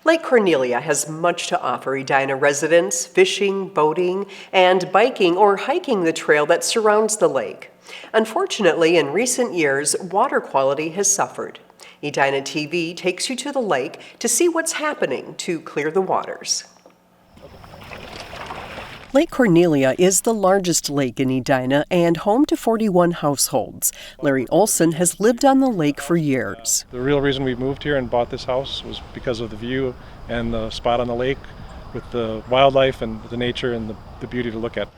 Lake Cornelia has much to offer Edina residents, fishing, boating, and biking or hiking the trail that surrounds the lake. Unfortunately, in recent years, water quality has suffered. Edina TV takes you to the lake to see what's happening to clear the waters. Lake Cornelia is the largest lake in Edina and home to 41 households. Larry Olson has lived on the lake for years. The real reason we moved here and bought this house was because of the view and the spot on the lake with the wildlife and the nature and the beauty to look at.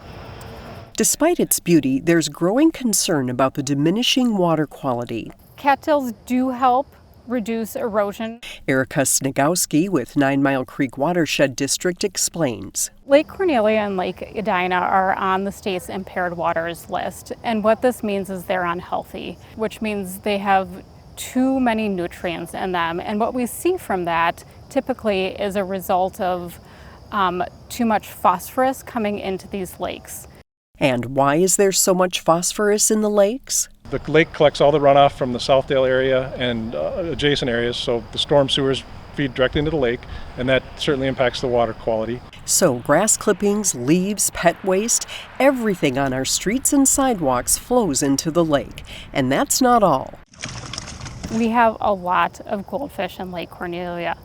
Despite its beauty, there's growing concern about the diminishing water quality. Cattails do help reduce erosion. Erica Snegowski with 9 Mile Creek Watershed District explains. Lake Cornelia and Lake Edina are on the state's impaired waters list, and what this means is they're unhealthy, which means they have too many nutrients in them. And what we see from that typically is a result of too much phosphorus coming into these lakes. And why is there so much phosphorus in the lakes? The lake collects all the runoff from the Southdale area and adjacent areas, so the storm sewers feed directly into the lake, and that certainly impacts the water quality. So grass clippings, leaves, pet waste, everything on our streets and sidewalks flows into the lake. And that's not all. We have a lot of goldfish in Lake Cornelia,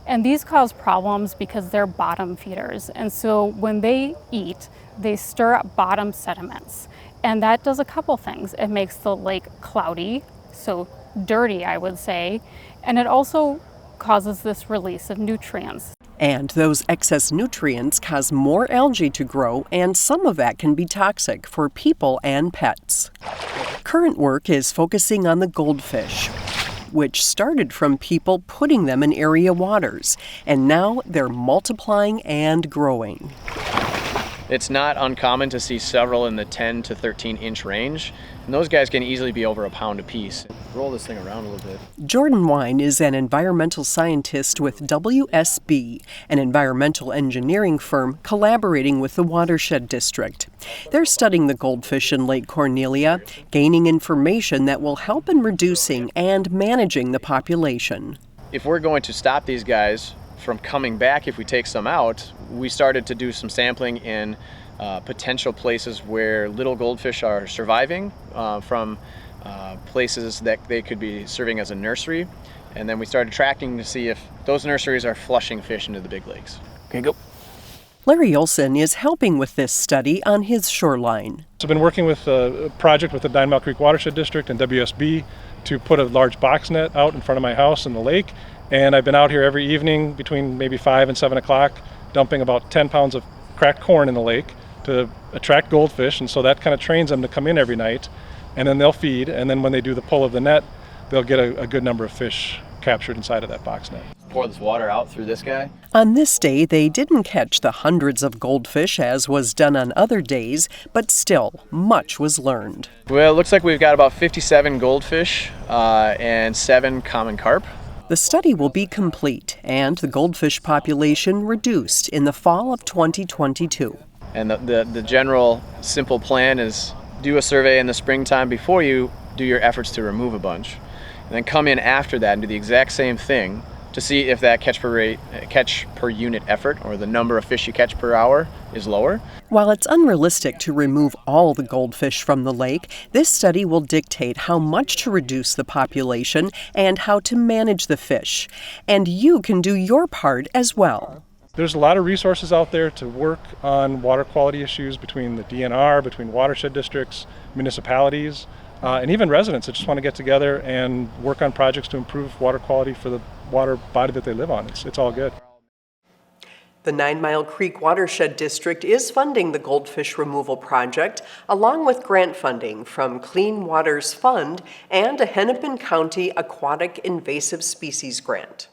and these cause problems because they're bottom feeders. And so when they eat, they stir up bottom sediments. And that does a couple things. It makes the lake cloudy, so dirty, I would say, and it also causes this release of nutrients. And those excess nutrients cause more algae to grow, and some of that can be toxic for people and pets. Current work is focusing on the goldfish, which started from people putting them in area waters, and now they're multiplying and growing. It's not uncommon to see several in the 10 to 13 inch range, and those guys can easily be over a pound apiece. Roll this thing around a little bit. Jordan Wine is an environmental scientist with WSB, an environmental engineering firm collaborating with the Watershed District. They're studying the goldfish in Lake Cornelia, gaining information that will help in reducing and managing the population. If we're going to stop these guys from coming back, if we take some out, we started to do some sampling in potential places where little goldfish are surviving from places that they could be serving as a nursery. And then we started tracking to see if those nurseries are flushing fish into the big lakes. Okay, go. Larry Olson is helping with this study on his shoreline. So I've been working with a project with the 9 Mile Creek Watershed District and WSB to put a large box net out in front of my house in the lake. And I've been out here every evening between maybe 5 and 7 o'clock, dumping about 10 pounds of cracked corn in the lake to attract goldfish. And so that kind of trains them to come in every night, and then they'll feed. And then when they do the pull of the net, they'll get a good number of fish captured inside of that box net. Pour this water out through this guy. On this day, they didn't catch the hundreds of goldfish as was done on other days, but still, much was learned. Well, it looks like we've got about 57 goldfish and 7 common carp. The study will be complete and the goldfish population reduced in the fall of 2022. And the general simple plan is do a survey in the springtime before you do your efforts to remove a bunch. And then come in after that and do the exact same thing to see if that catch per unit effort, or the number of fish you catch per hour, is lower. While it's unrealistic to remove all the goldfish from the lake, this study will dictate how much to reduce the population and how to manage the fish. And you can do your part as well. There's a lot of resources out there to work on water quality issues between the DNR, between watershed districts, municipalities, and even residents that just want to get together and work on projects to improve water quality for the water body that they live on. It's all good. The 9 Mile Creek Watershed District is funding the goldfish removal project, along with grant funding from Clean Waters Fund and a Hennepin County Aquatic Invasive Species Grant.